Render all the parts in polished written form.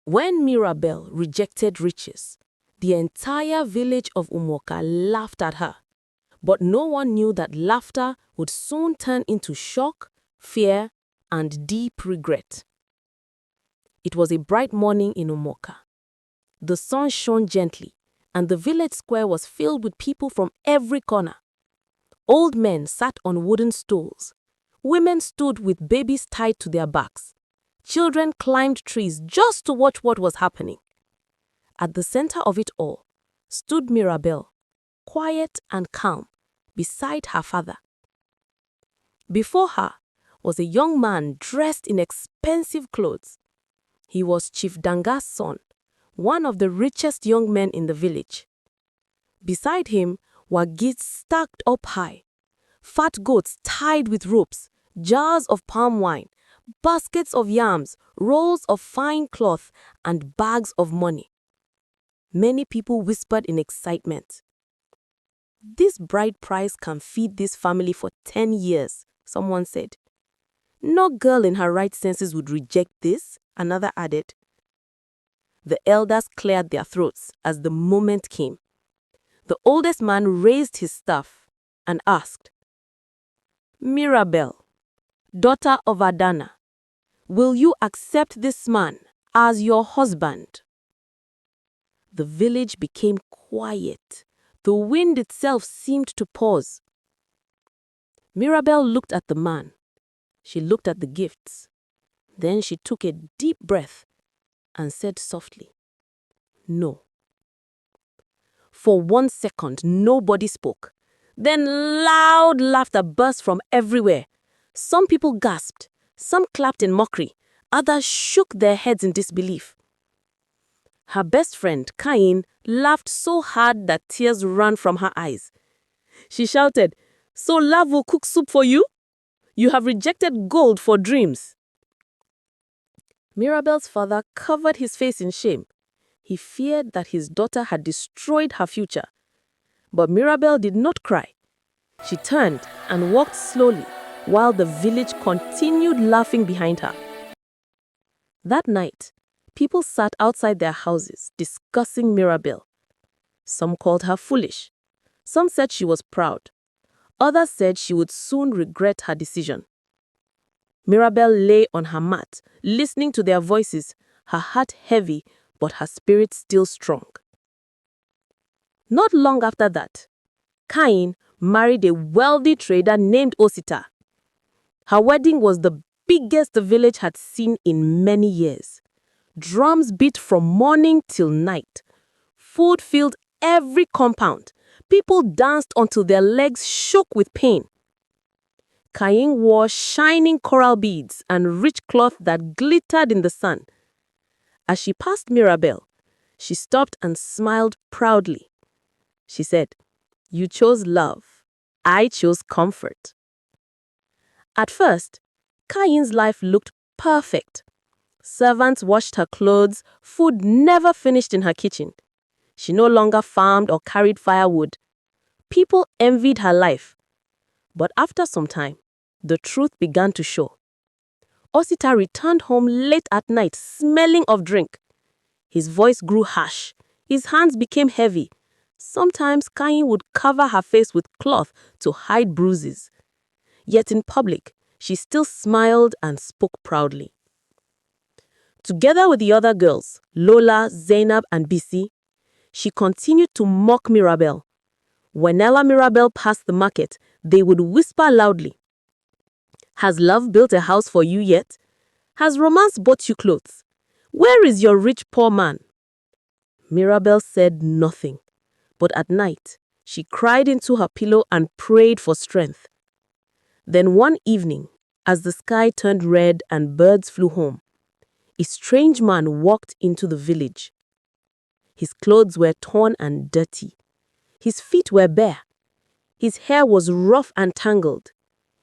When Mirabel rejected riches, the entire village of Umoka laughed at her. But no one knew that laughter would soon turn into shock, fear, and deep regret. It was a bright morning in Umoka. The sun shone gently, and the village square was filled with people from every corner. Old men sat on wooden stools. Women stood with babies tied to their backs. Children climbed trees just to watch what was happening. At the center of it all stood Mirabel, quiet and calm, beside her father. Before her was a young man dressed in expensive clothes. He was Chief Danga's son, one of the richest young men in the village. Beside him were gifts stacked up high, fat goats tied with ropes, jars of palm wine, baskets of yams, rolls of fine cloth, and bags of money. Many people whispered in excitement. "This bride price can feed this family for 10 years, someone said. "No girl in her right senses would reject this," another added. The elders cleared their throats as the moment came. The oldest man raised his staff and asked, "Mirabel, daughter of Adana, will you accept this man as your husband?" The village became quiet. The wind itself seemed to pause. Mirabel looked at the man. She looked at the gifts. Then she took a deep breath and said softly, "No." For 1 second, nobody spoke. Then loud laughter burst from everywhere. Some people gasped, some clapped in mockery, others shook their heads in disbelief. Her best friend, Cain, laughed so hard that tears ran from her eyes. She shouted, "So love will cook soup for you? You have rejected gold for dreams." Mirabel's father covered his face in shame. He feared that his daughter had destroyed her future. But Mirabel did not cry. She turned and walked slowly while the village continued laughing behind her. That night, people sat outside their houses discussing Mirabel. Some called her foolish. Some said she was proud. Others said she would soon regret her decision. Mirabel lay on her mat, listening to their voices, her heart heavy, but her spirit still strong. Not long after that, Cain married a wealthy trader named Osita. Her wedding was the biggest the village had seen in many years. Drums beat from morning till night. Food filled every compound. People danced until their legs shook with pain. Cain wore shining coral beads and rich cloth that glittered in the sun. As she passed Mirabel, she stopped and smiled proudly. She said, "You chose love. I chose comfort." At first, Cain's life looked perfect. Servants washed her clothes, food never finished in her kitchen. She no longer farmed or carried firewood. People envied her life. But after some time, the truth began to show. Osita returned home late at night, smelling of drink. His voice grew harsh. His hands became heavy. Sometimes Cain would cover her face with cloth to hide bruises. Yet in public, she still smiled and spoke proudly. Together with the other girls, Lola, Zainab, and Bisi, she continued to mock Mirabel. Whenever Mirabel passed the market, they would whisper loudly, "Has love built a house for you yet? Has romance bought you clothes? Where is your rich poor man?" Mirabel said nothing, but at night, she cried into her pillow and prayed for strength. Then one evening, as the sky turned red and birds flew home, a strange man walked into the village. His clothes were torn and dirty. His feet were bare. His hair was rough and tangled.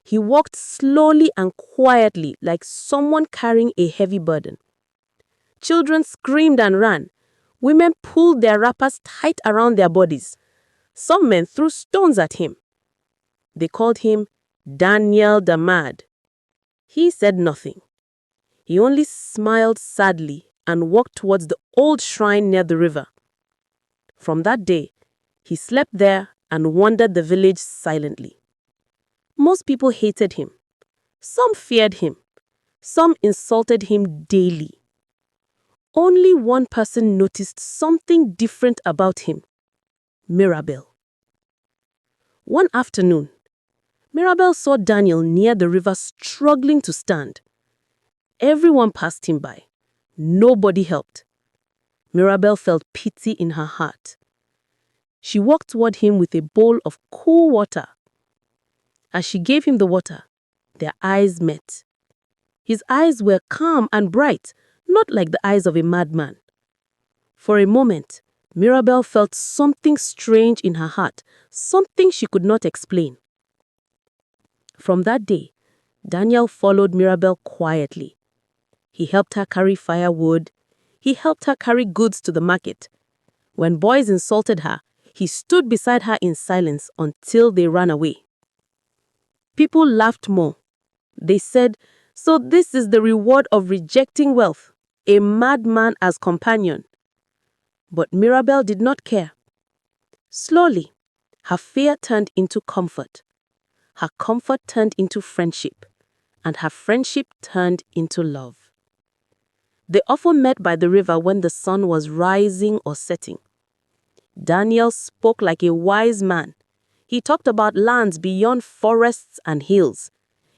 He walked slowly and quietly like someone carrying a heavy burden. Children screamed and ran. Women pulled their wrappers tight around their bodies. Some men threw stones at him. They called him Daniel the Mad. He said nothing. He only smiled sadly and walked towards the old shrine near the river. From that day, he slept there and wandered the village silently. Most people hated him. Some feared him. Some insulted him daily. Only one person noticed something different about him: Mirabel. One afternoon, Mirabel saw Daniel near the river struggling to stand. Everyone passed him by. Nobody helped. Mirabel felt pity in her heart. She walked toward him with a bowl of cool water. As she gave him the water, their eyes met. His eyes were calm and bright, not like the eyes of a madman. For a moment, Mirabel felt something strange in her heart, something she could not explain. From that day, Daniel followed Mirabel quietly. He helped her carry firewood. He helped her carry goods to the market. When boys insulted her, he stood beside her in silence until they ran away. People laughed more. They said, "So this is the reward of rejecting wealth, a madman as companion." But Mirabel did not care. Slowly, her fear turned into comfort. Her comfort turned into friendship, and her friendship turned into love. They often met by the river when the sun was rising or setting. Daniel spoke like a wise man. He talked about lands beyond forests and hills.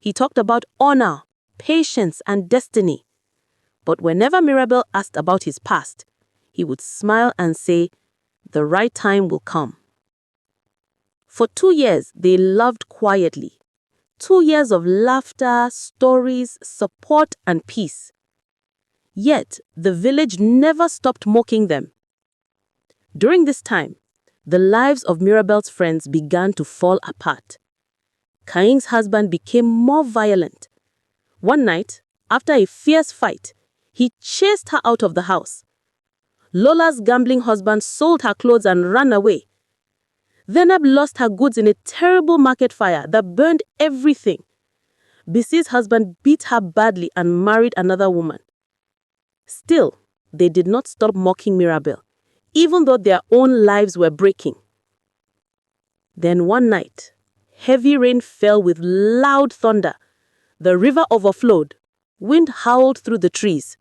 He talked about honor, patience, and destiny. But whenever Mirabel asked about his past, he would smile and say, "The right time will come." For 2 years, they loved quietly. 2 years of laughter, stories, support, and peace. Yet, the village never stopped mocking them. During this time, the lives of Mirabel's friends began to fall apart. Cain's husband became more violent. One night, after a fierce fight, he chased her out of the house. Lola's gambling husband sold her clothes and ran away. Zainab lost her goods in a terrible market fire that burned everything. Bisi's husband beat her badly and married another woman. Still, they did not stop mocking Mirabel, even though their own lives were breaking. Then one night, heavy rain fell with loud thunder. The river overflowed. Wind howled through the trees.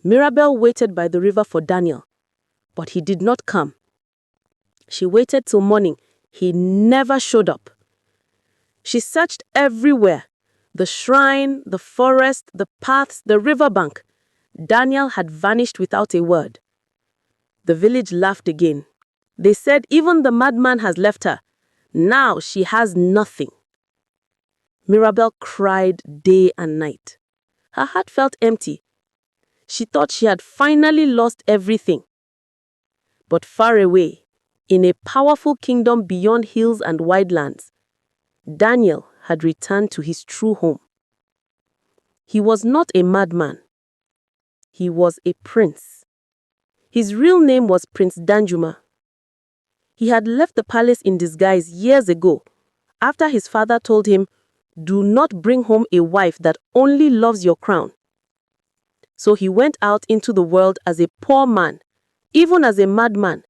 Mirabel waited by the river for Daniel, but he did not come. She waited till morning. He never showed up. She searched everywhere: the shrine, the forest, the paths, the riverbank. Daniel had vanished without a word. The village laughed again. They said even the madman has left her. Now she has nothing. Mirabel cried day and night. Her heart felt empty. She thought she had finally lost everything. But far away, in a powerful kingdom beyond hills and wide lands, Daniel had returned to his true home. He was not a madman. He was a prince. His real name was Prince Danjuma. He had left the palace in disguise years ago, after his father told him, "Do not bring home a wife that only loves your crown." So he went out into the world as a poor man, even as a madman,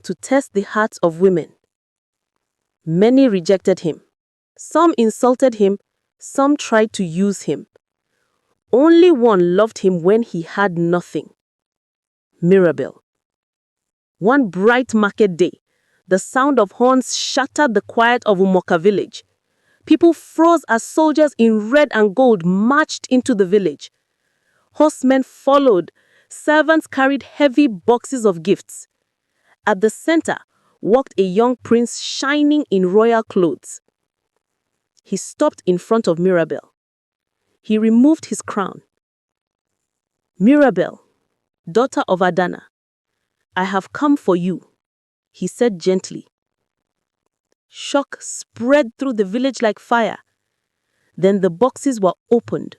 to test the hearts of women. Many rejected him. Some insulted him. Some tried to use him. Only one loved him when he had nothing: Mirabel. One bright market day, the sound of horns shattered the quiet of Umoka village. People froze as soldiers in red and gold marched into the village. Horsemen followed. Servants carried heavy boxes of gifts. At the center walked a young prince shining in royal clothes. He stopped in front of Mirabel. He removed his crown. "Mirabel, daughter of Adana, I have come for you," he said gently. Shock spread through the village like fire. Then the boxes were opened.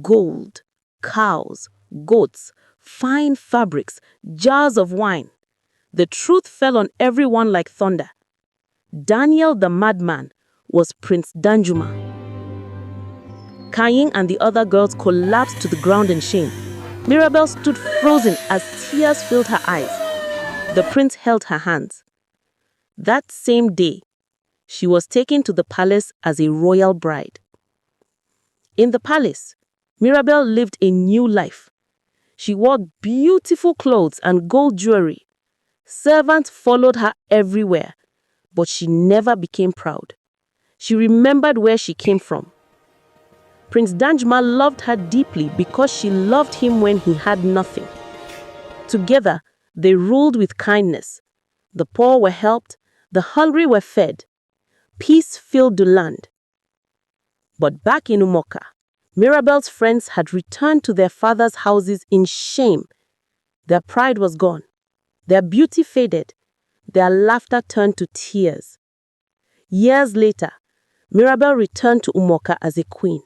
Gold, cows, goats, fine fabrics, jars of wine. The truth fell on everyone like thunder. Daniel the madman was Prince Danjuma. Cain and the other girls collapsed to the ground in shame. Mirabel stood frozen as tears filled her eyes. The prince held her hands. That same day, she was taken to the palace as a royal bride. In the palace, Mirabel lived a new life. She wore beautiful clothes and gold jewelry. Servants followed her everywhere, but she never became proud. She remembered where she came from. Prince Danjuma loved her deeply because she loved him when he had nothing. Together, they ruled with kindness. The poor were helped, the hungry were fed. Peace filled the land. But back in Umoka, Mirabel's friends had returned to their father's houses in shame. Their pride was gone. Their beauty faded. Their laughter turned to tears. Years later, Mirabel returned to Umoka as a queen.